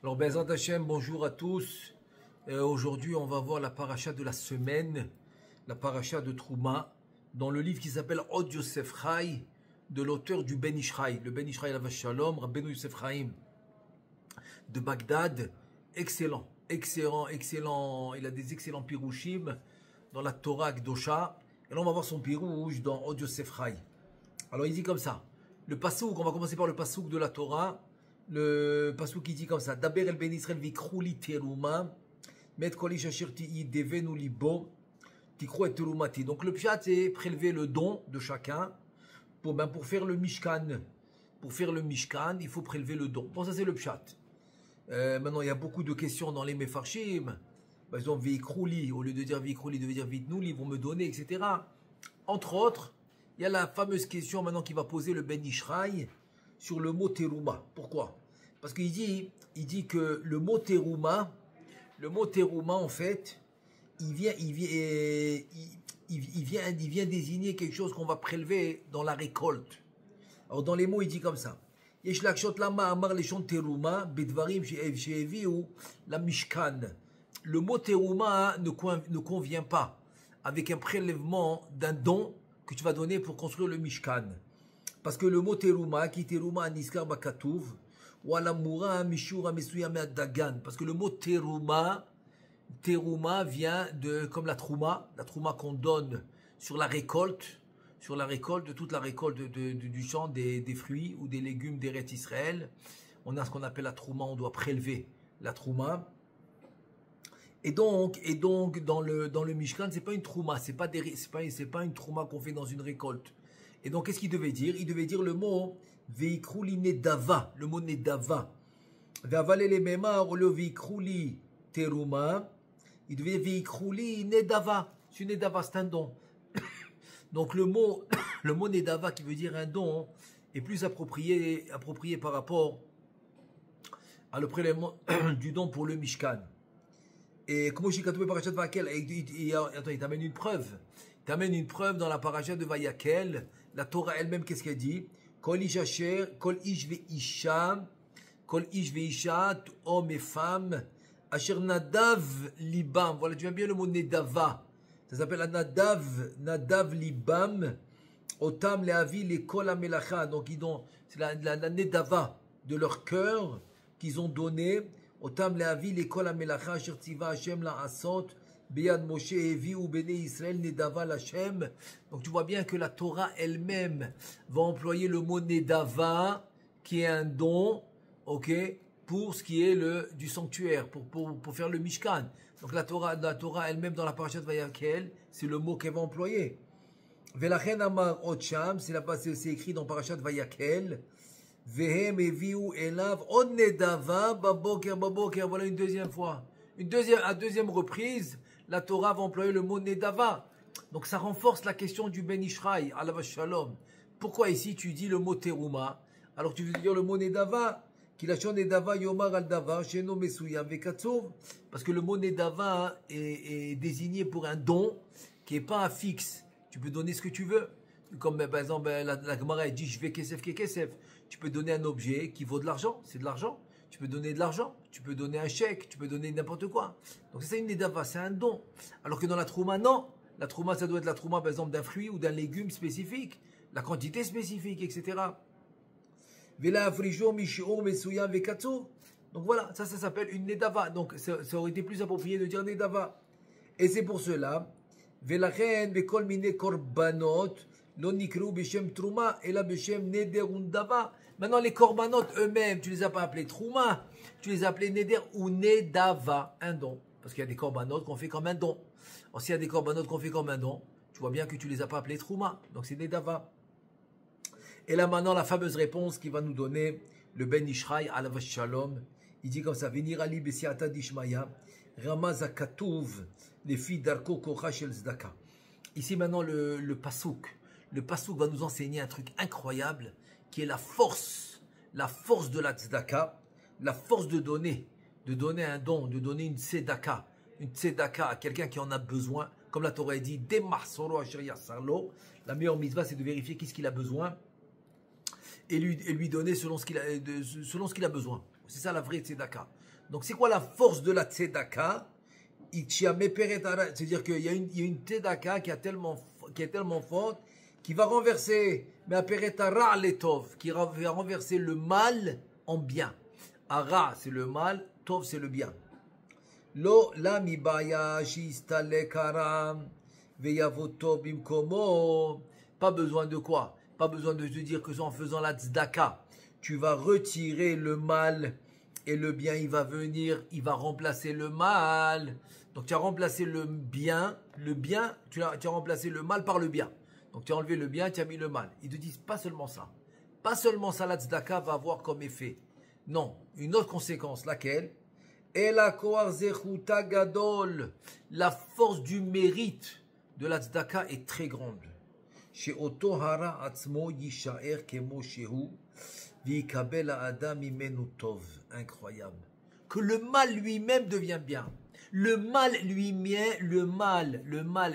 Alors, Bezat Hashem, bonjour à tous. Aujourd'hui, on va voir la paracha de la semaine, la paracha de Trouma, dans le livre qui s'appelle Od Yosef Chai, de l'auteur du Ben Ish Chai, le Ben Ish Chai Alav Shalom, Rabbeinu Yosef Chaim de Bagdad. Excellent, excellent, excellent. Il a des excellents pirouchim dans la Torah Gdosha. Et là, on va voir son pirouche dans Od Yosef Chai. Alors, il dit comme ça. Le pasouk, on va commencer par le pasouk de la Torah. Le pasouk qui dit comme ça: Daber el ben Israël vikrouli teruma, met kolish asher ti'i devenu libo, tikrou et terumati. Donc le pshat, c'est prélever le don de chacun pour faire le mishkan. Pour faire le mishkan, il faut prélever le don. Bon, ça c'est le pshat. Maintenant, il y a beaucoup de questions dans les mefarshim. Par exemple, vikrouli, au lieu de dire vikrouli, de dire vitnouli, ils vont me donner, etc. Entre autres, il y a la fameuse question maintenant qui va poser le Ben Ish Chai sur le mot terouma. Pourquoi? Parce qu'il dit que le mot terouma en fait, il vient désigner quelque chose qu'on va prélever dans la récolte. Alors dans les mots, il dit comme ça: Yesh lakshot lama amar leshon terouma bedvarim sheheviu la mishkan. Le mot terouma ne convient pas avec un prélèvement d'un don que tu vas donner pour construire le mishkan. Parce que le mot terouma, qui terouma aniskar bakatouv, ou alamura mishura mesuyam dagan. Parce que le mot terouma vient de, comme la trouma qu'on donne sur la récolte, de toute la récolte du champ des fruits ou des légumes d'Eretz Israël. On a ce qu'on appelle la trouma, on doit prélever la trouma. Et donc dans le mishkan, c'est pas une trouma, c'est pas une trouma qu'on fait dans une récolte. Et donc, qu'est-ce qu'il devait dire? Il devait dire le mot Veikrouli Nedava, le mot Nedava. Ve'avale le memar, le Veikrouli Teruma. Il devait Veikrouli Nedava. C'est une Nedava, c'est un don. Donc, le mot Nedava qui veut dire un don est plus approprié par rapport à le prélèvement du don pour le Mishkan. Et comment j'ai katoué parachat Vayakel, attends, il t'amène une preuve. Il t'amène une preuve dans la paracha de Vayakel. La Torah elle-même, qu'est-ce qu'elle dit? Kol ish asher, kol ish ve'isha, hommes et femmes, asher nadav libam. Voilà, tu vois bien le mot nedava. Ça s'appelle nadav libam, otam leavi le kol amelacha. Donc, c'est la nedava de leur cœur qu'ils ont donné. Otam leavi le kol amelacha, asher tiva Hashem la asot. Beyad Moshe Evi ou Béné Israël Nedava Lachem. Donc tu vois bien que la Torah elle-même va employer le mot Nedava, qui est un don, ok, pour ce qui est du sanctuaire, pour faire le Mishkan. Donc la Torah elle-même dans la parashat Vayakel, c'est le mot qu'elle va employer. Velachen Amar Otcham, c'est écrit dans parashat Vayakel. Vehem Eviu Elav On Nedava Baboker. Voilà une deuxième fois. À deuxième reprise, la Torah va employer le mot Nedava. Donc ça renforce la question du Ben Ish Chai, Alav Shalom. Pourquoi ici tu dis le mot Teruma, alors tu veux dire le mot Nedava, Kilachon Nedava Yomar al Davar, Sheno Mesuyam Vekatsov, parce que le mot Nedava est désigné pour un don qui n'est pas un fixe. Tu peux donner ce que tu veux. Comme par exemple, la Gemara dit je vais kesef ke kesef. Tu peux donner un objet qui vaut de l'argent, c'est de l'argent. Tu peux donner de l'argent, tu peux donner un chèque, tu peux donner n'importe quoi. Donc c'est ça une nedava, c'est un don. Alors que dans la trouma, non. La trouma, ça doit être la trouma, par exemple, d'un fruit ou d'un légume spécifique, la quantité spécifique, etc. Donc voilà, ça s'appelle une nedava. Donc ça aurait été plus approprié de dire nedava. Et c'est pour cela, velachen bekol mine korbanot lo nikru beshem trouma et la beshem nederundava. Maintenant, les korbanot eux-mêmes, tu les as pas appelés trouma, tu les as appelés neder ou nedava, un don. Parce qu'il y a des korbanot qu'on fait comme un don. Alors, s'il y a des korbanot qu'on fait comme un don, tu vois bien que tu les as pas appelés trouma. Donc, c'est nedava. Et là, maintenant, la fameuse réponse qui va nous donner le Ben Ish Chai Alav Shalom. Il dit comme ça: Venir ali besiata dishmaya, ramaz akatuv, les filles d'arko kocha shel zdaka. Ici, maintenant, le pasouk. Le pasouk va nous enseigner un truc incroyable, qui est la force de la tzedaka, la force de donner un don, de donner une tzedaka à quelqu'un qui en a besoin. Comme la Torah dit, la meilleure mitzvah, c'est de vérifier qu'est-ce qu'il a besoin et lui donner selon ce qu'il a besoin. C'est ça la vraie tzedaka. Donc c'est quoi la force de la tzedaka? C'est-à-dire qu'il y a une tzedaka qui est tellement forte qui va renverser, qui va renverser le mal en bien. Ara c'est le mal, tov c'est le bien. Lo la mibaya shistale karam veyavoto bimkomo. Pas besoin de quoi? Pas besoin de te dire que en faisant la tzedaka, tu vas retirer le mal et le bien il va venir, il va remplacer le mal. Donc tu as remplacé le bien, tu as remplacé le mal par le bien. Donc tu as enlevé le bien, tu as mis le mal. Ils te disent pas seulement ça. Pas seulement ça, la tzedaka va avoir comme effet. Non, une autre conséquence, laquelle? La force du mérite de la tzedaka est très grande. Incroyable. Que le mal lui-même devient bien. Le mal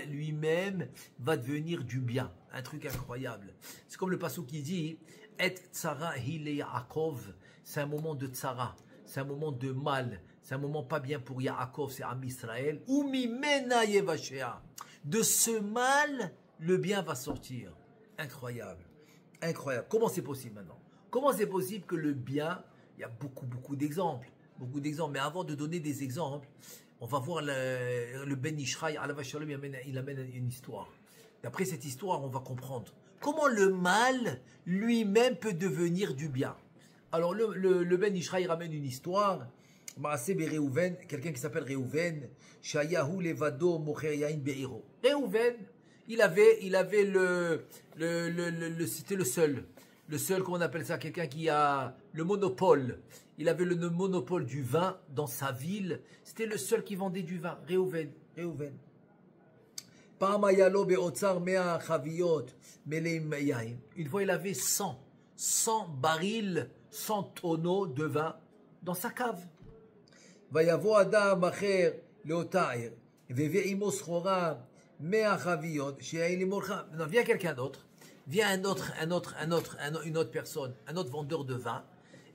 lui-même va devenir du bien. Un truc incroyable. C'est comme le passouk qui dit Et tsara hile Yaakov, c'est un moment de tsara, c'est un moment de mal, c'est un moment pas bien pour Yaakov, c'est Am Israël. Ou mimena yevashea. De ce mal, le bien va sortir. Incroyable. Incroyable. Comment c'est possible maintenant? Comment c'est possible que le bien, il y a beaucoup d'exemples. Mais avant de donner des exemples, on va voir le Ben Ishraï, il amène une histoire. D'après cette histoire, on va comprendre comment le mal lui-même peut devenir du bien. Alors le Ben Ishraï ramène une histoire. Quelqu'un qui s'appelle Réhouven, Shayahu Levado Mocher Yain Beiro. Réhouven, il avait c'était le seul, comment on appelle ça, quelqu'un qui a le monopole. Il avait le monopole du vin dans sa ville. C'était le seul qui vendait du vin. Réhouven. Une fois, il avait 100 barils, 100 tonneaux de vin dans sa cave. Non, vient quelqu'un d'autre. Vient une autre personne, un autre vendeur de vin.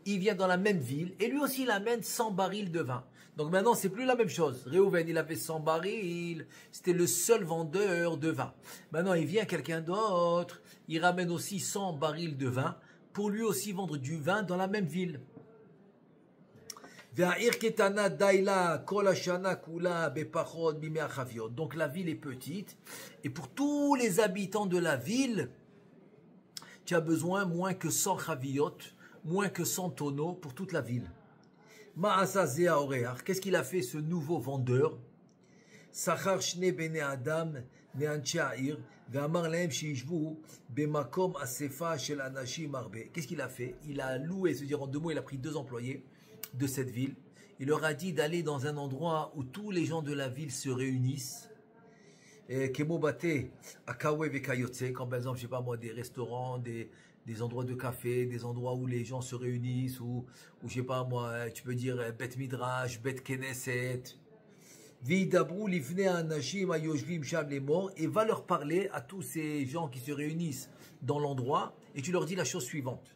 Il vient dans la même ville et lui aussi il amène 100 barils de vin. Donc maintenant c'est plus la même chose. Réhouven il avait 100 barils, c'était le seul vendeur de vin. Maintenant il vient quelqu'un d'autre, il ramène aussi 100 barils de vin pour lui aussi vendre du vin dans la même ville. Donc la ville est petite et pour tous les habitants de la ville, tu as besoin moins que 100 chaviyot, moins que 100 tonneaux pour toute la ville. Qu'est-ce qu'il a fait ce nouveau vendeur? Qu'est-ce qu'il a fait? Il a loué, c'est-à-dire en 2 mots, il a pris 2 employés de cette ville. Il leur a dit d'aller dans un endroit où tous les gens de la ville se réunissent. Comme par exemple, je sais pas moi, des restaurants, des endroits de café, des endroits où les gens se réunissent, ou je sais pas moi, tu peux dire Bet Midrash, Bet Knesset. Et va leur parler à tous ces gens qui se réunissent dans l'endroit, et tu leur dis la chose suivante.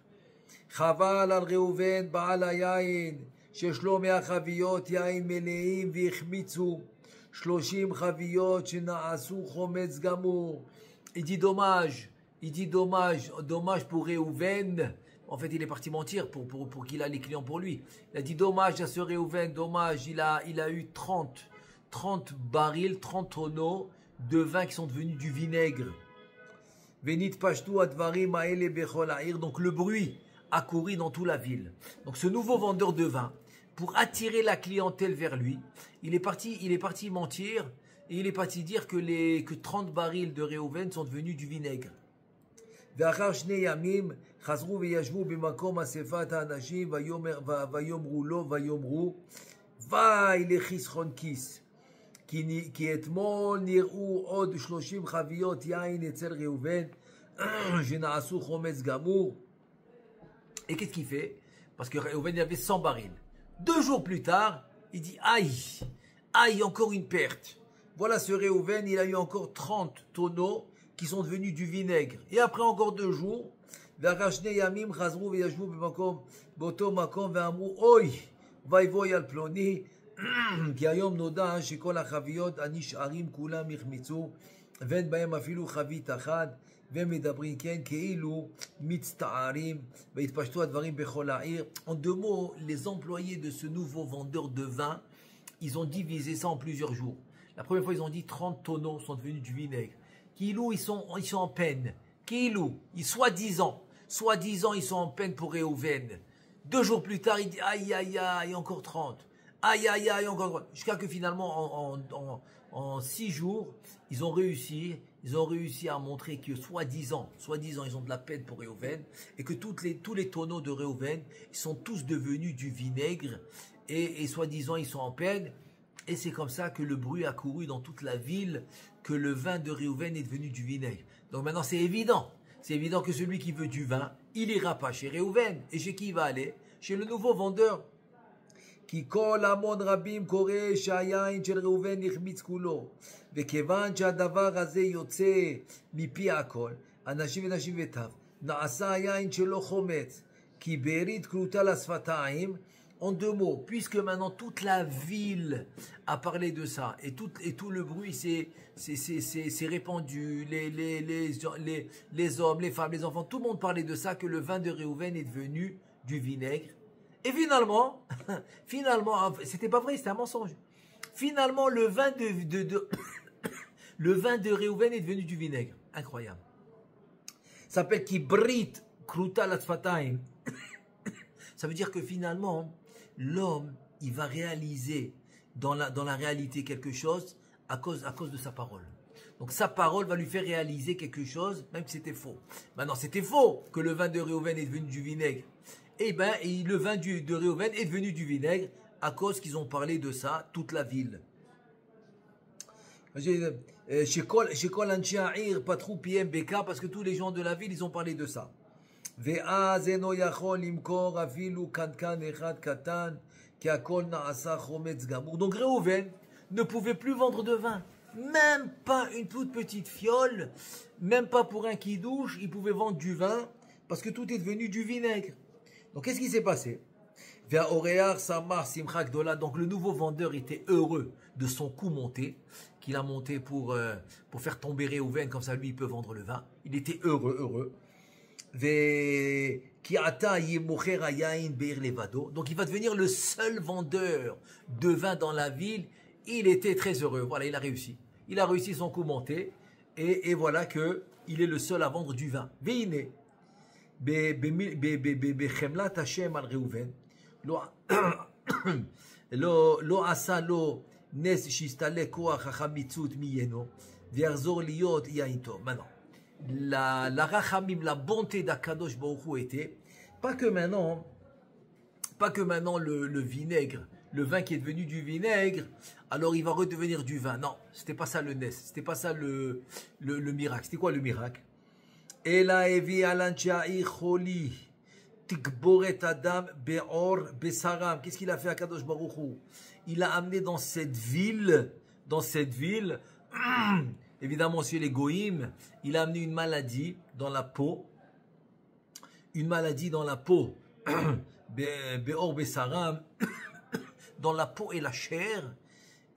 Chaval al Reuven Baal Hayayin, sheshlo mea chaviyot yain meleim vichmitzu, 30 chaviyot shena'asu chometz gamur. Il dit dommage pour Réhouven. En fait, il est parti mentir pour qu'il a les clients pour lui. Il a dit dommage à ce Réhouven, dommage, il a eu 30 barils, 30 tonneaux de vin qui sont devenus du vinaigre. Venit pashtu advarim aele bechol ha'ir. Donc le bruit a couru dans toute la ville. Donc ce nouveau vendeur de vin, pour attirer la clientèle vers lui, il est parti mentir et il est parti dire que 30 barils de Réhouven sont devenus du vinaigre. ואחר 2 ימים חזרו וישבו במקום אספת האנשים ויאמרו לו ויאמרו וואי לחסכון כיס כי אתמול נראו עוד 30 חביות יין אצל ראובן שנעשו חומץ גמור. Et qu'est-ce qu'il fait? Parce que Réhouven il avait 100 barils. 2 jours plus tard, il dit aïe, encore une perte. Voilà ce Réhouven, il a eu encore 30 tonneaux qui sont devenus du vinaigre. Et après encore 2 jours, ויבואי על פלוני, כי היום נודע שכל החביות הנשארים כולם יחמיצו, ואין בהם אפילו חבית אחת, והם מדברים כן כאילו מצטערים, והתפשטו הדברים בכל העיר. En deux mots, les employés de ce nouveau vendeur de vin, ils ont divisé ça en plusieurs jours. La première fois, ils ont dit 30 tonneaux sont devenus du vinaigre. Kilou, ils sont en peine. Kilou, soi-disant, ils sont en peine pour Réhouven. 2 jours plus tard, il dit aïe, aïe, aïe, encore 30. Aïe, aïe, aïe, encore 30. Jusqu'à que finalement, en 6 jours, ils ont réussi à montrer que soi-disant, ils ont de la peine pour Réhouven, et que tous les tonneaux de Réhouven, ils sont tous devenus du vinaigre, et soi-disant, ils sont en peine. Et c'est comme ça que le bruit a couru dans toute la ville, que le vin de Réhouven est devenu du vinaigre. Donc maintenant, c'est évident. C'est évident que celui qui veut du vin, il n'ira pas chez Réhouven. Et chez qui il va aller? Chez le nouveau vendeur. כי כל המון רבים קורא שהיין של ראובן החמיץ כולו, וכיוון שהדבר הזה יוצא מפי הכל, אנשים ונשים וטף, נעשה היין שלא חומץ, כי בארית קרותה לשפתיים. En 2 mots, puisque maintenant toute la ville a parlé de ça, et tout le bruit s'est répandu, les hommes, les femmes, les enfants, tout le monde parlait de ça, que le vin de Réhouven est devenu du vinaigre. Et finalement, c'était pas vrai, c'était un mensonge. Finalement, le vin de Réhouven est devenu du vinaigre. Incroyable. Ça s'appelle Kibrit Kruta Latfataim. Ça veut dire que finalement, l'homme, il va réaliser dans la réalité quelque chose à cause de sa parole. Donc sa parole va lui faire réaliser quelque chose, même si c'était faux. Maintenant, c'était faux que le vin de Réhouven est devenu du vinaigre. Eh bien, le vin de Réhouven est devenu du vinaigre à cause qu'ils ont parlé de ça, toute la ville. Chez Kol Anshi Ha'ir, Patrou Piem Beka, parce que tous les gens de la ville, ils ont parlé de ça. ואז אינו יכול למכור אפילו קנקן אחד קטן, כי הכל נעשה חומץ גמור. Donc Réhouven ne pouvait plus vendre de vin, même pas une toute petite fiole, même pas pour un kidouche, il pouvait vendre du vin, parce que tout est devenu du vinaigre. Donc qu'est-ce qui s'est passé? Donc le nouveau vendeur était heureux de son coup monté, qu'il a monté pour faire tomber Réhouven, comme ça lui il peut vendre le vin. Il était heureux. Donc il va devenir le seul vendeur de vin dans la ville. Il était très heureux. Voilà, il a réussi. Il a réussi son coup monté. Et voilà que il est le seul à vendre du vin. Veine. בחמלת השם על ראובן, לא עשה לו נס שיסתלק כוח החמיצות מיינו, ויחזור להיות יין טוב. Maintenant, la rachamim, la bonté d'Akadosh Baruch Hu était, pas que maintenant le vinaigre, le vin qui est devenu du vinaigre, alors il va redevenir du vin. Non, c'était pas ça le nes, c'était pas ça le miracle. C'était quoi le miracle? אלא הביא על אנשי העיר חולי, תגבורת אדם בעור בשרם. Qu'est-ce qu'il a fait à Kadosh Baruch Hu? Il a amené dans cette ville, évidemment chez les Goïm, il a amené une maladie dans la peau, בעור בשרם, dans la peau et la chair,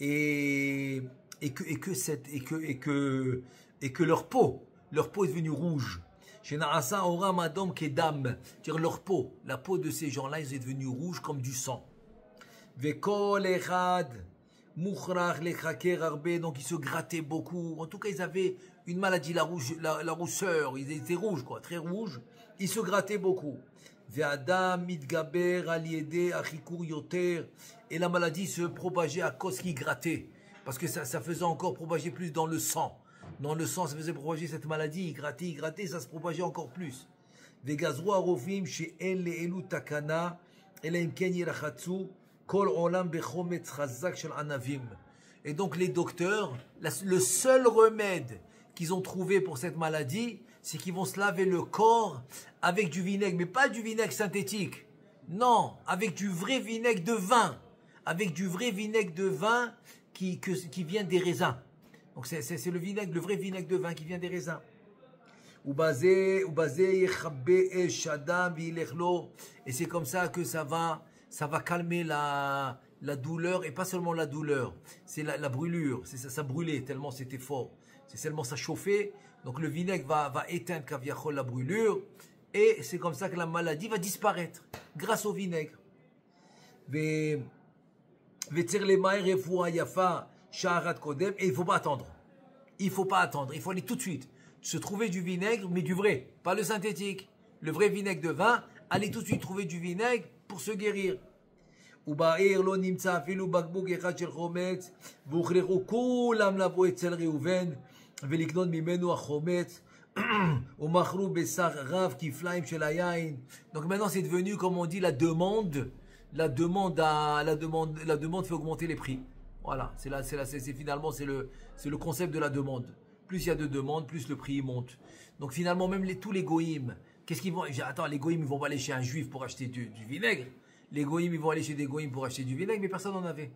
et que leur peau est devenue rouge. Chez Naasa Oram Adom Kedam, c'est-à-dire leur peau, la peau de ces gens-là, ils est devenue rouge comme du sang. Vekol Echad, Mukhrach Lechaker Arbe, donc ils se grattaient beaucoup. En tout cas, ils avaient une maladie, la rousseur, ils étaient rouges, quoi, très rouges. Ils se grattaient beaucoup. Ve'adam Mitgaber Aliede Achikur Yoter, et la maladie se propageait à cause qu'ils grattaient, parce que ça faisait encore propager plus dans le sang. Dans le sang, ça faisait propager cette maladie, il grattait, ça se propageait encore plus. Et donc les docteurs, le seul remède qu'ils ont trouvé pour cette maladie, c'est qu'ils vont se laver le corps avec du vinaigre, mais pas du vinaigre synthétique. Non, avec du vrai vinaigre de vin. Avec du vrai vinaigre de vin qui vient des raisins. Donc c'est le vinaigre, le vrai vinaigre de vin qui vient des raisins. Et c'est comme ça que ça va ça va calmer la douleur, et pas seulement la douleur, c'est la brûlure, ça brûlait tellement c'était fort, c'est seulement ça chauffait, donc le vinaigre va éteindre kaviachol la brûlure, et c'est comme ça que la maladie va disparaître, grâce au vinaigre. Et il ne faut pas attendre. Il faut aller tout de suite se trouver du vinaigre, mais du vrai, pas le synthétique. Le vrai vinaigre de vin, allez tout de suite trouver du vinaigre pour se guérir. Donc maintenant c'est devenu, comme on dit, la demande fait augmenter les prix. Voilà, finalement c'est le concept de la demande. Plus il y a de demandes, plus le prix monte. Donc finalement même tous les goïms, qu'est-ce qu'ils vont? Attends, les goïms ils vont pas aller chez un juif pour acheter du vinaigre. Les goïms ils vont aller chez des goïms pour acheter du vinaigre, mais personne n'en avait.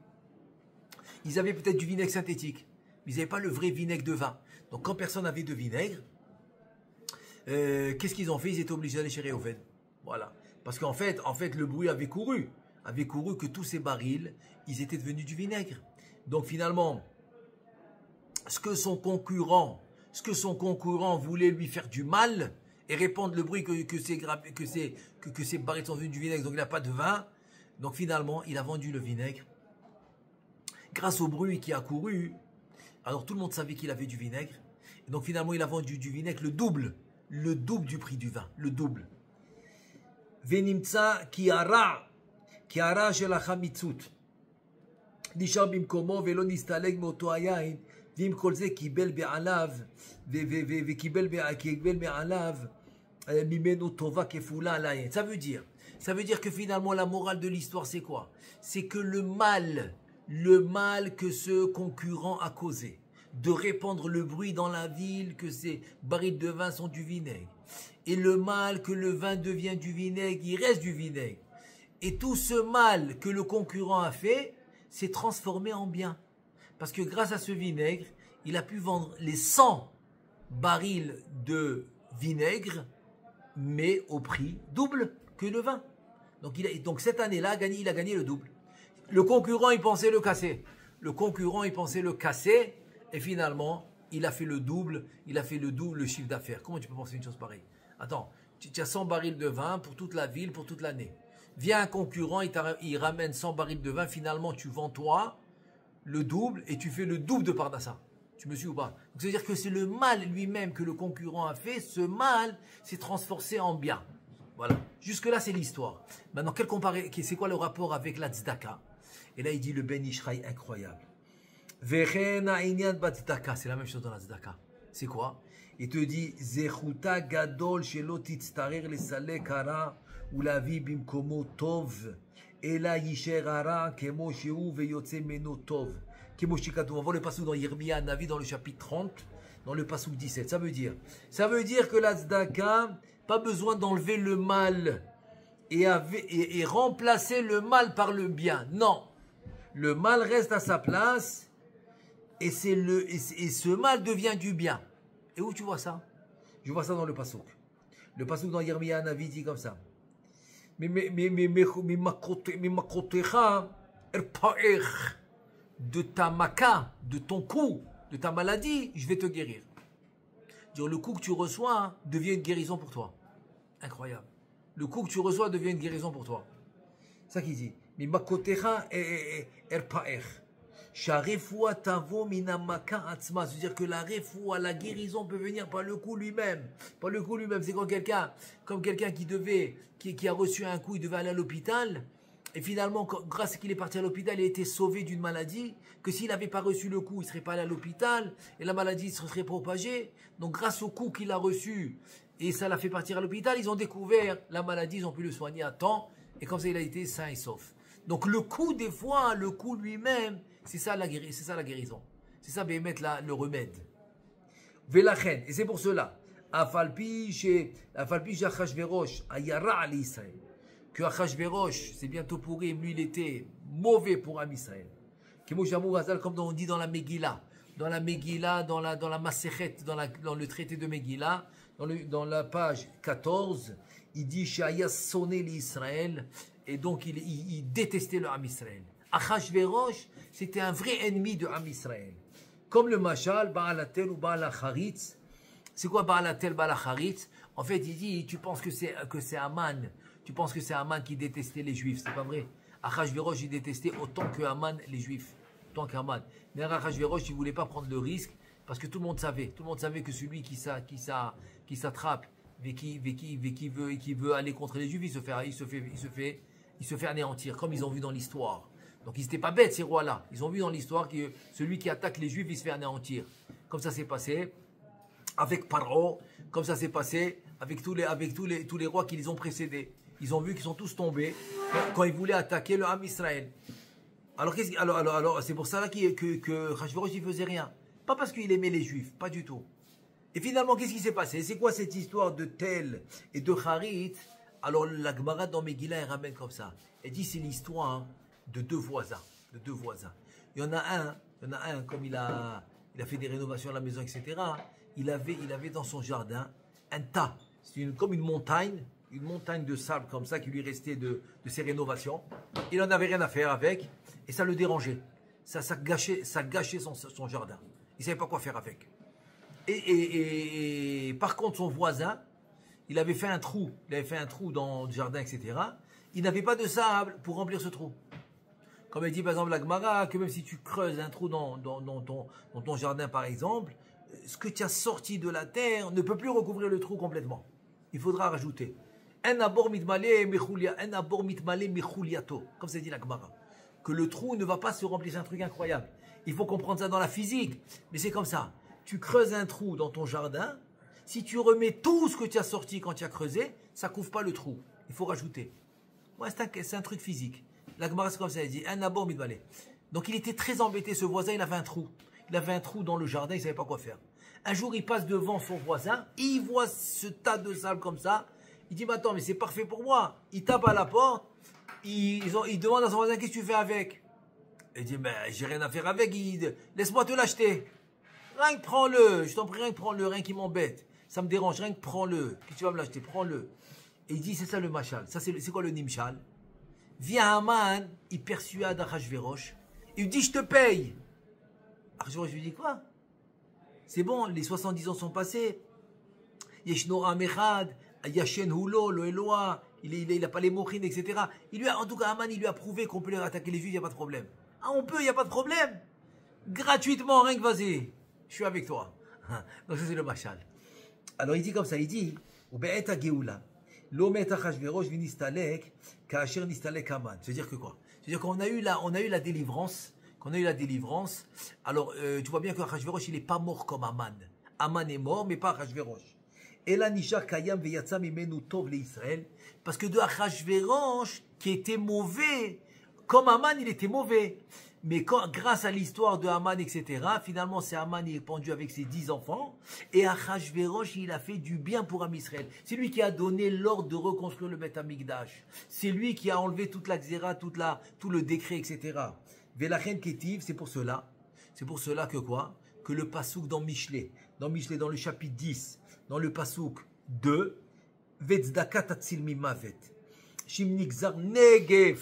Ils avaient peut-être du vinaigre synthétique, mais ils n'avaient pas le vrai vinaigre de vin. Donc quand personne n'avait de vinaigre, qu'est-ce qu'ils ont fait? Ils étaient obligés d'aller chez Réhouven. Voilà. Parce qu'en fait, le bruit avait couru que tous ces barils, ils étaient devenus du vinaigre. Donc finalement, ce que son concurrent voulait lui faire du mal et répandre le bruit que ces barils sont devenus du vinaigre, donc il n'a pas de vin. Donc finalement, il a vendu le vinaigre. Grâce au bruit qui a couru, alors tout le monde savait qu'il avait du vinaigre. Et donc finalement, il a vendu du vinaigre le double du prix du vin, le double. Venimtsa kiara shel hachamitzut. נשאר במקומו ולא נסתלק מאותו היין, ועם כל זה קיבל בעליו, וקיבל מעליו ממנו טובה כפולה על היין. Ça veut dire que finalement la morale de l'histoire c'est quoi? C'est que le mal que ce concurrent a causé, de répandre le bruit dans la ville que ces barils de vin sont du vinaigre, et le mal que le vin devient du vinaigre, il reste du vinaigre, et tout ce mal que le concurrent a fait s'est transformé en bien. Parce que grâce à ce vinaigre, il a pu vendre les 100 barils de vinaigre, mais au prix double que le vin. Donc cette année-là, il a gagné le double. Le concurrent, il pensait le casser. Et finalement, il a fait le double le chiffre d'affaires. Comment tu peux penser une chose pareille? Attends, tu as 100 barils de vin pour toute la ville, pour toute l'année. Vient un concurrent, il ramène 100 barils de vin, finalement tu vends toi le double et tu fais le double de Parnassa. Tu me suis ou pas? C'est-à-dire que c'est le mal lui-même que le concurrent a fait, ce mal s'est transformé en bien. Voilà. Jusque-là, c'est l'histoire. Maintenant, c'est quoi le rapport avec la tzedaka? Et là, il dit le Ben Ishraï incroyable. C'est la même chose dans la tzedaka. C'est quoi? Il te dit Zechuta gadol shelo titztarer lesalek hara ulavi bimkomo tov ela yisher hara kemo sheu veyotze meno tov kemo shikatov. On voit le passage dans Yirmiya Navi dans le chapitre 30, dans le passage 17. Ça veut dire que la tzedaka, pas besoin d'enlever le mal et remplacer le mal par le bien. Non, le mal reste à sa place et ce mal devient du bien. Et où tu vois ça? Je vois ça dans le pasouk. Le pasouk dans Yirmiya Navi dit comme ça. De ta maka, de ton coup, de ta maladie, je vais te guérir. Le coup que tu reçois devient une guérison pour toi. Incroyable. Le coup que tu reçois devient une guérison pour toi. C'est ça qu'il dit. C'est-à-dire que la refoua, la guérison peut venir par le coup lui-même. Par le coup lui-même, c'est comme quelqu'un qui a reçu un coup, il devait aller à l'hôpital, et finalement, grâce à qu'il est parti à l'hôpital, il a été sauvé d'une maladie, que s'il n'avait pas reçu le coup, il ne serait pas allé à l'hôpital, et la maladie se serait propagée. Donc grâce au coup qu'il a reçu, et ça l'a fait partir à l'hôpital, ils ont découvert la maladie, ils ont pu le soigner à temps, et comme ça, il a été sain et sauf. Donc le coup, des fois, le coup lui-même, c'est ça la guérison. C'est ça, le remède. Velachen, et c'est pour cela, que Achashverosh, c'est bientôt pour lui, il était mauvais pour Am Israël. Comme on dit dans la Megillah, dans la Masechet, dans le traité de Megillah, dans la page 14, il dit Shaya sonné l'Israël, Et donc, il détestait le Ham Israël. Achashverosh, c'était un vrai ennemi de Ham Israël. Comme le Mashal, Baalatel ou Baalacharitz. C'est quoi Baalatel, Baalacharitz? En fait, il dit, tu penses que c'est Aman. Tu penses que c'est Aman qui détestait les Juifs. C'est pas vrai. Achashverosh, il détestait autant que Aman les Juifs. Autant qu'Aman. Mais Achashverosh, il ne voulait pas prendre le risque parce que tout le monde savait. Tout le monde savait que celui qui s'attrape et qui veut aller contre les Juifs, il se fait anéantir, comme ils ont vu dans l'histoire. Donc ils n'étaient pas bêtes, ces rois-là. Ils ont vu dans l'histoire que celui qui attaque les Juifs, il se fait anéantir. Comme ça s'est passé avec Paro, comme ça s'est passé avec tous les rois qui les ont précédés. Ils ont vu qu'ils sont tous tombés quand ils voulaient attaquer le Ham Israël. Alors c'est pour ça là que Achashverosh ne faisait rien. Pas parce qu'il aimait les Juifs, pas du tout. Et finalement, qu'est-ce qui s'est passé? C'est quoi cette histoire de Tel et de Harit? Alors la Gemara dans Megillah, elle ramène comme ça. Elle dit c'est l'histoire de deux voisins. Il y en a un comme il a fait des rénovations à la maison, etc. Il avait dans son jardin un tas. C'est comme une montagne de sable comme ça qui lui restait de ses rénovations. Il n'en avait rien à faire avec et ça le dérangeait. Ça gâchait son jardin. Il ne savait pas quoi faire avec. Et par contre, son voisin, il avait fait un trou dans le jardin, etc. Il n'avait pas de sable pour remplir ce trou. Comme elle dit par exemple la Gemara, que même si tu creuses un trou dans ton jardin par exemple, ce que tu as sorti de la terre ne peut plus recouvrir le trou complètement. Il faudra rajouter. Un abor mitmale mechouliato, comme c'est dit la Gemara. Que le trou ne va pas se remplir, c'est un truc incroyable. Il faut comprendre ça dans la physique, mais c'est comme ça. Tu creuses un trou dans ton jardin, si tu remets tout ce que tu as sorti quand tu as creusé, ça ne couvre pas le trou. Il faut rajouter. Ouais, c'est un truc physique. La Gemara, c'est comme ça, elle dit, un abor mitmale. Donc il était très embêté, ce voisin, il avait un trou. Il avait un trou dans le jardin, il ne savait pas quoi faire. Un jour, il passe devant son voisin, il voit ce tas de sable comme ça. Il dit, mais attends, mais c'est parfait pour moi. Il tape à la porte, il demande à son voisin, qu'est-ce que tu fais avec? Il dit, mais j'ai rien à faire avec, laisse-moi te l'acheter. Rien que prends-le, je t'en prie, rien que prends-le, rien qui m'embête. Ça me dérange, rien que prends-le. Puis tu vas me l'acheter, prends-le. Et il dit, c'est ça le machal. Ça, c'est quoi le nimshal? Vient Haman, il persuade Achashverosh. Il lui dit, je te paye. Achashverosh lui dit, quoi? C'est bon, les 70 ans sont passés. Yeshno Amechad, Yashen Hulo, lo Eloa, il n'a pas les mochines, etc. En tout cas, Haman, il lui a prouvé qu'on peut attaquer les Juifs, il n'y a pas de problème. Ah, on peut, il n'y a pas de problème. Gratuitement, rien que vas-y. Je suis avec toi. Donc ça, c'est le machal. Alors, il dit comme ça, il dit, Ube'eta Geoula, Lomet Achashverosh vinistalek, Ka'asher nistalek Haman. C'est-à-dire que quoi? C'est-à-dire qu'on a eu la délivrance. Alors, tu vois bien que Achashverosh, il n'est pas mort comme Haman. Haman est mort, mais pas Achashverosh. Et là, Nishar Kayam veyatsa mimenu tov l'Israël. Parce que de Achashverosh, qui était mauvais, comme Haman, il était mauvais. Mais grâce à l'histoire de Haman, etc., finalement, c'est Haman, il est pendu avec ses 10 enfants. Et Achashverosh, il a fait du bien pour Am Israël. C'est lui qui a donné l'ordre de reconstruire le Beth Amikdash. C'est lui qui a enlevé toute la xéra, tout le décret, etc. Velachen Ketiv, c'est pour cela que quoi? Que le pasouk dans Mishlé, dans le chapitre 10, dans le pasouk 2, Vetzdaka tatzil mimavet, Shimnikzar Negev.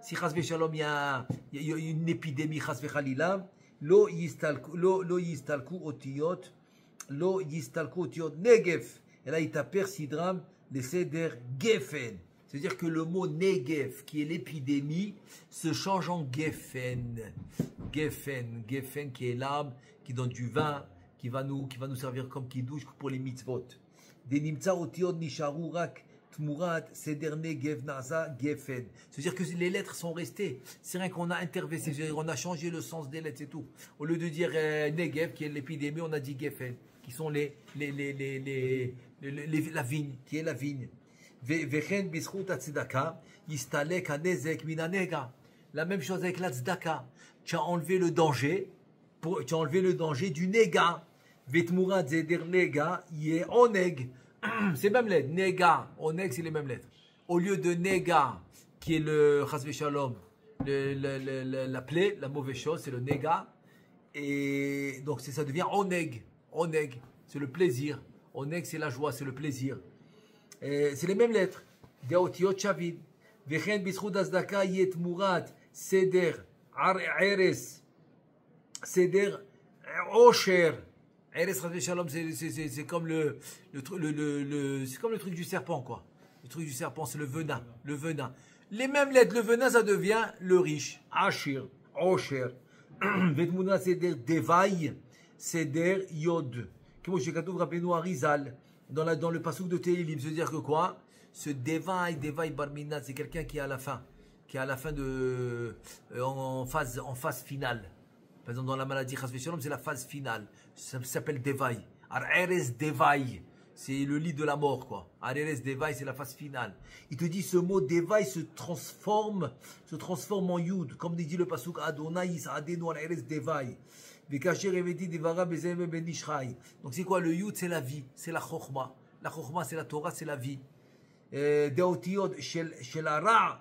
Si chas v'shalom, il y a une épidémie, chas v'chalila, lo yistalku otiyot Negev. Et là, il t'appelle sidram le seder gefen. C'est-à-dire que le mot Negev, qui est l'épidémie, se change en Gefen. Gefen qui est l'arbre, qui donne du vin, qui va nous servir comme kiddush pour les mitzvot. Des nimtza otiyot nisharu rak tmurat seder negev naza gefen. C'est-à-dire que les lettres sont restées. C'est rien qu'on a interversé, on a changé le sens des lettres, c'est tout. Au lieu de dire Negev, qui est l'épidémie, on a dit Gefen, qui sont la vigne, qui est la vigne. La même chose avec la tzedaka. Tu as enlevé le danger du néga. Vetmura zeder nega, yé oneg. C'est même lettre. Nega, oneg, c'est les mêmes lettres. Au lieu de nega, qui est le chas v'shalom, la plaie, la mauvaise chose, c'est le nega. Et donc ça devient oneg. Oneg, c'est le plaisir. Oneg, c'est la joie, c'est le plaisir. C'est les mêmes lettres. Deotiot Chavid. Vechen b'zchut hazdaka yet murat seder eres seder osher. Eres chas v'shalom, c'est comme c'est comme le truc du serpent, quoi. Le truc du serpent, c'est le venin, le venin. Les mêmes lettres, le venin, ça devient le riche. Ashir, osher. Vetmuna seder devai, seder yod. Comme chez Katouf, rappelez-nous Arizal, dans le passouk de Tehillim, c'est-à-dire que quoi? Ce devai barmina, c'est quelqu'un qui est à la fin, en phase finale. Par exemple, dans la maladie Chas v'Shalom, c'est la phase finale. Ça s'appelle devai. Areres devai, c'est le lit de la mort, quoi. Areres devai, c'est la phase finale. Il te dit, ce mot devai se transforme en yud, comme dit le passouk Adonai Yis'adenu Areres devai. Donc c'est quoi le yud? C'est la vie, c'est la chokhma. La chokhma, c'est la Torah, c'est la vie. Deotiot shel hara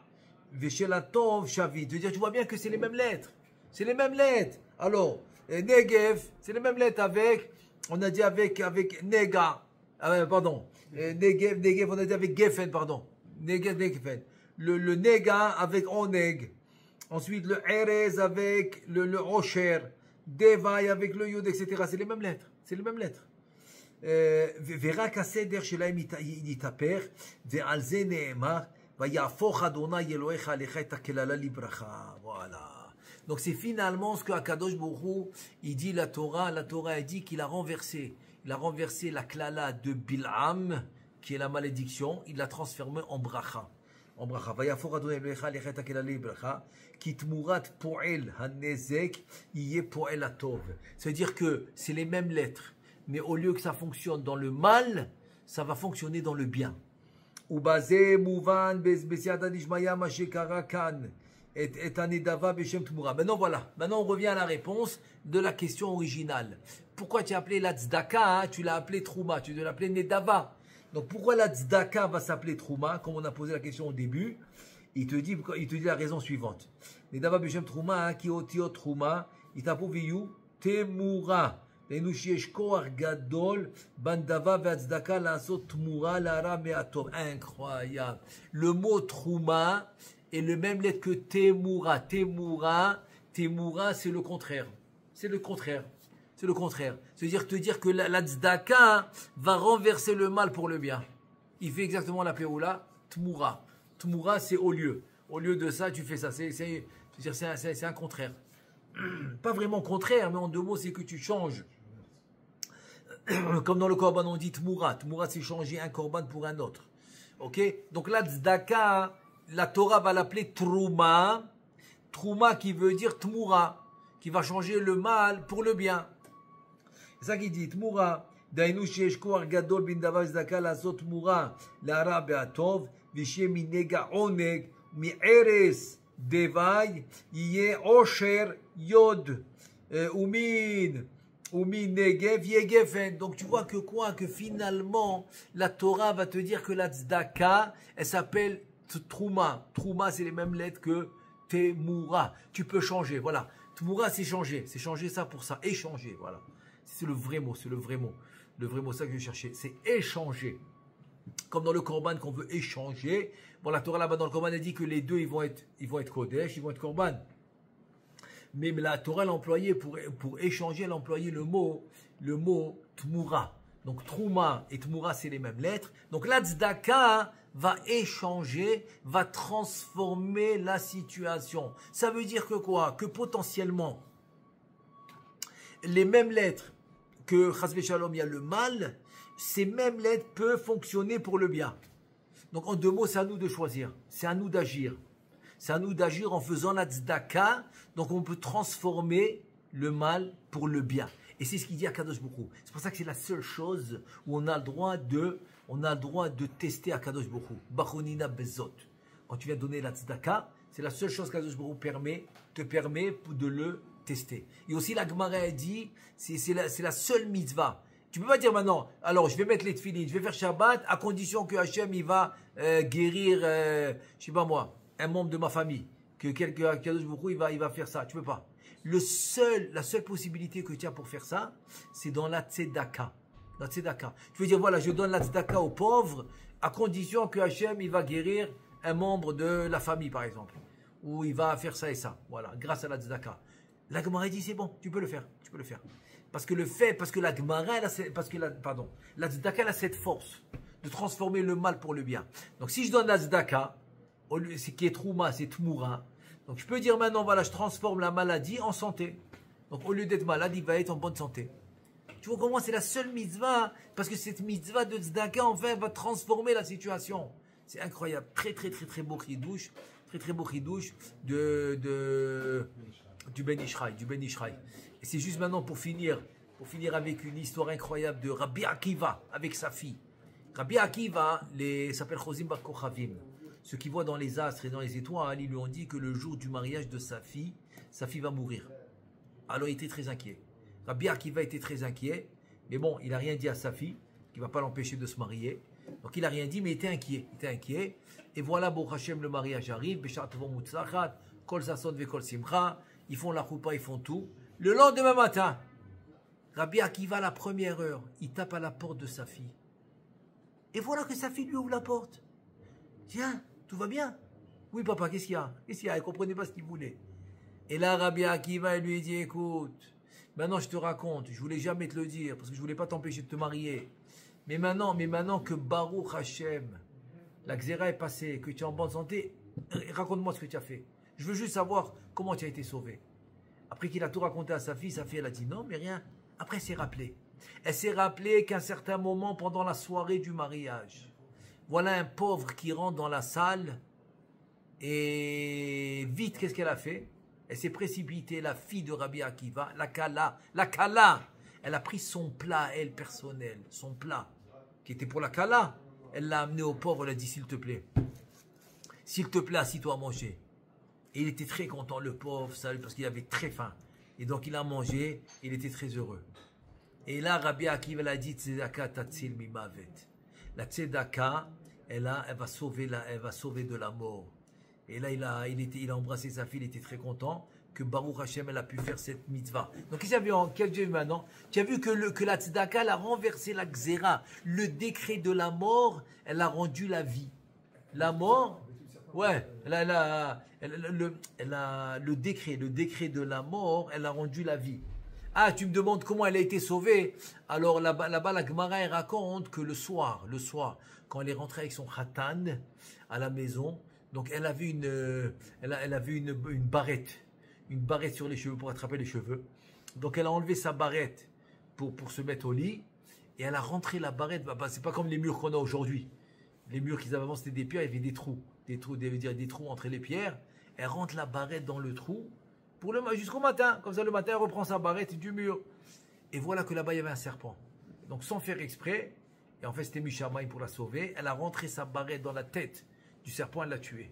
v'shel hatov shavit. Tu vois bien que c'est les mêmes lettres. C'est les mêmes lettres. Alors, Negev, c'est les mêmes lettres avec, on a dit avec Nega. Pardon. Negev, on a dit avec Geffen, pardon. Negev. Le Nega avec Oneg. Ensuite, le Erez avec le Osher. Devai avec le Yud, etc. C'est les mêmes lettres. C'est les mêmes lettres. ורק הסדר שלהם יתהפך, ועל זה נאמר, ויהפוך אדוני אלוהיך עליך את הקללה לברכה. Voilà. Donc c'est finalement ce que Akadosh Baruch Hu, il dit la Torah a dit qu'il a renversé. Il a renversé la klala de Bil'am, qui est la malédiction, il l'a transformée en bracha. En bracha. ויהפוך אדוני אלוהיך עליך את הקללה לברכה. Qui tmurat poel hanezek yé poel atov. C'est-à-dire que c'est les mêmes lettres, mais au lieu que ça fonctionne dans le mal, ça va fonctionner dans le bien. Ubazé mouvan besiyata dishmaya mashekara kan et anedava beshem tmura. Maintenant voilà, maintenant on revient à la réponse de la question originale. Pourquoi tu as appelé la tzedaka, tu l'as appelé trouma, tu dois l'appeler nedava. Donc pourquoi la tzedaka va s'appeler trouma, comme on a posé la question au début? Il te dit la raison suivante. Nedava beshem trouma ki otiot trouma itapu viyu temura. Incroyable. Le mot trouma est le même lettre que temura. Temura, c'est le contraire. C'est le contraire. C'est le contraire. C'est-à-dire te dire que la tzedaka va renverser le mal pour le bien. Il fait exactement la péoula, tmura. Tmura, c'est au lieu. Au lieu de ça, tu fais ça. C'est un contraire. Pas vraiment contraire, mais en deux mots, c'est que tu changes. Comme dans le korban, on dit tmura. Tmura, c'est changer un korban pour un autre. Ok? Donc là, tzedaka, la Torah va l'appeler trouma. Trouma qui veut dire tmura, qui va changer le mal pour le bien. C'est ça qu'il dit, tmura. דהיינו שיש כוח גדול בין דבר צדקה לעשות תמורה להרע והטוב, ושיהיה מנגע עונג, מערש דווי, יהיה עושר יוד, ומין negev yegefen. Donc tu vois que quoi? Que finalement, la Torah va te dire que la tzedaka, elle s'appelle trouma. Trouma, c'est les mêmes lettres que temura. Tu peux changer, voilà. Tmura, c'est changer ça pour ça, échanger, voilà. C'est le vrai mot, Le vrai mot, ça que je cherchais, c'est échanger. Comme dans le korban qu'on veut échanger. Bon, la Torah là-bas dans le korban, elle dit que les deux, ils vont être kodesh, ils vont être korban. Mais la Torah l'a employé pour échanger, elle a employé le mot tmura. Donc trouma et tmura, c'est les mêmes lettres. Donc la tzedaka va échanger, va transformer la situation. Ça veut dire que quoi? Que potentiellement, les mêmes lettres que chas v'shalom, il y a le mal, ces mêmes lettres peuvent fonctionner pour le bien. Donc en deux mots, c'est à nous de choisir, c'est à nous d'agir. C'est à nous d'agir en faisant la tzedaka, donc on peut transformer le mal pour le bien. Et c'est ce qu'il dit à Kadosh Baruch Hu. C'est pour ça que c'est la seule chose où on a le droit de tester à Kadosh Baruch Hu. Bachonina bezot. Quand tu viens donner la tzedaka, c'est la seule chose que Kadosh Baruch Hu te permet de le tester. Et aussi la Gemara a dit, c'est la seule mitzvah. Tu ne peux pas dire maintenant, alors je vais mettre les tefillin, je vais faire Shabbat, à condition que Hachem il va guérir, je sais pas moi, un membre de ma famille, que Kadosh Baruch Hu, il va faire ça. Tu peux pas. La seule possibilité que tu as pour faire ça, c'est dans la tzedaka. Tu veux dire, voilà, je donne la tzedaka aux pauvres, à condition que Hachem il va guérir un membre de la famille, par exemple, où il va faire ça et ça, voilà, grâce à la tzedaka. La Gemara dit c'est bon, tu peux le faire, tu peux le faire. Parce que la Gemara, la tzedaka elle a cette force de transformer le mal pour le bien. Donc si je donne la tzedaka, ce qui est trouma, c'est tmoura. Donc je peux dire maintenant, voilà, je transforme la maladie en santé. Donc au lieu d'être malade, il va être en bonne santé. Tu vois comment c'est la seule mitzvah, parce que cette mitzvah de tzedaka, enfin, va transformer la situation. C'est incroyable. Très, très, très, très beau chidouche. Très, très beau chidouche du Ben Ishraï. Et c'est juste maintenant pour finir avec une histoire incroyable de Rabbi Akiva avec sa fille. Rabbi Akiva s'appelle Chozim Bar Kochavim. Ceux qui voient dans les astres et dans les étoiles, ils lui ont dit que le jour du mariage de sa fille va mourir. Alors il était très inquiet. Rabbi Akiva était très inquiet, mais bon, il n'a rien dit à sa fille, qui ne va pas l'empêcher de se marier. Donc il n'a rien dit, mais il était inquiet. Et voilà, Baruch Hashem, le mariage arrive, Beshar Tovon Mutzlachat, Kol Sason Vekol Simcha, ils font la choupa, ils font tout. Le lendemain matin, Rabbi Akiva, à la première heure, il tape à la porte de sa fille. Et voilà que sa fille lui ouvre la porte. Tiens, tout va bien? Oui, papa, qu'est-ce qu'il y a? Elle ne comprenait pas ce qu'il voulait. Et là, Rabbi Akiva, il lui dit, écoute, maintenant je te raconte, je voulais jamais te le dire, parce que je voulais pas t'empêcher de te marier. Mais maintenant que Baruch Hashem, la Xéra est passée, que tu es en bonne santé, raconte-moi ce que tu as fait. Je veux juste savoir comment tu as été sauvé. Après qu'il a tout raconté à sa fille elle a dit non, mais rien. Après, elle s'est rappelée. Elle s'est rappelée qu'à un certain moment, pendant la soirée du mariage, voilà un pauvre qui rentre dans la salle et vite, qu'est-ce qu'elle a fait? Elle s'est précipitée, la fille de Rabbi Akiva, la Kala, elle a pris son plat, elle, personnel, son plat, qui était pour la Kala, elle l'a amené au pauvre, elle a dit, s'il te plaît, assis-toi à manger. Et il était très content, le pauvre, parce qu'il avait très faim. Et donc il a mangé, il était très heureux. Et là, Rabbi Akiva a dit, Tzedaka tatzil mimavet. La Tzedaka, elle va sauver de la mort. Et là, il a embrassé sa fille, il était très content que Baruch Hashem, elle a pu faire cette mitzvah. Donc, qu'est-ce que tu as vu maintenant? Tu as vu que la tzedaka, elle a renversé la xéra. Le décret de la mort, elle a rendu la vie. La mort, ouais, le décret de la mort, elle a rendu la vie. Ah, tu me demandes comment elle a été sauvée? Alors là-bas, la Gemara, elle raconte que le soir, quand elle est rentrée avec son khatan à la maison, donc elle avait une barrette sur les cheveux pour attraper les cheveux. Donc elle a enlevé sa barrette pour se mettre au lit et elle a rentré la barrette. C'est pas comme les murs qu'on a aujourd'hui. Les murs qu'ils avaient avant, c'était des pierres, il y avait des trous, des trous entre les pierres. Elle rentre la barrette dans le trou jusqu'au matin. Comme ça, le matin, elle reprend sa barrette du mur. Et voilà que là-bas, il y avait un serpent. Donc sans faire exprès, et en fait c'était Mishamaï pour la sauver, elle a rentré sa barrette dans la tête du serpent, elle l'a tué.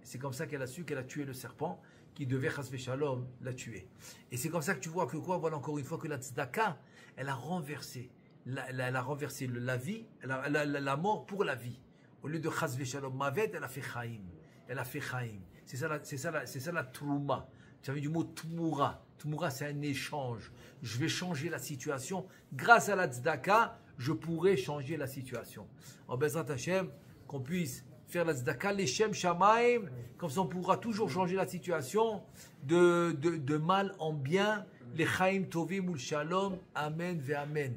C'est comme ça qu'elle a su qu'elle a tué le serpent qui devait, chas v'shalom, la tuer. Et c'est comme ça que tu vois que voilà encore une fois que la tzedaka, elle a renversé la vie, la mort pour la vie. Au lieu de chas v'shalom mavet, elle a fait chaim. C'est ça la trouma. Ça vient du mot tmoura. Tmoura, c'est un échange. Je vais changer la situation. Grâce à la tzedaka, je pourrai changer la situation. En Bezrat Hashem, qu'on puisse faire la tzedaka, leshem shamaim, comme ça on pourra toujours changer la situation de mal en bien, les chaim tovim ul shalom, amen ve amen.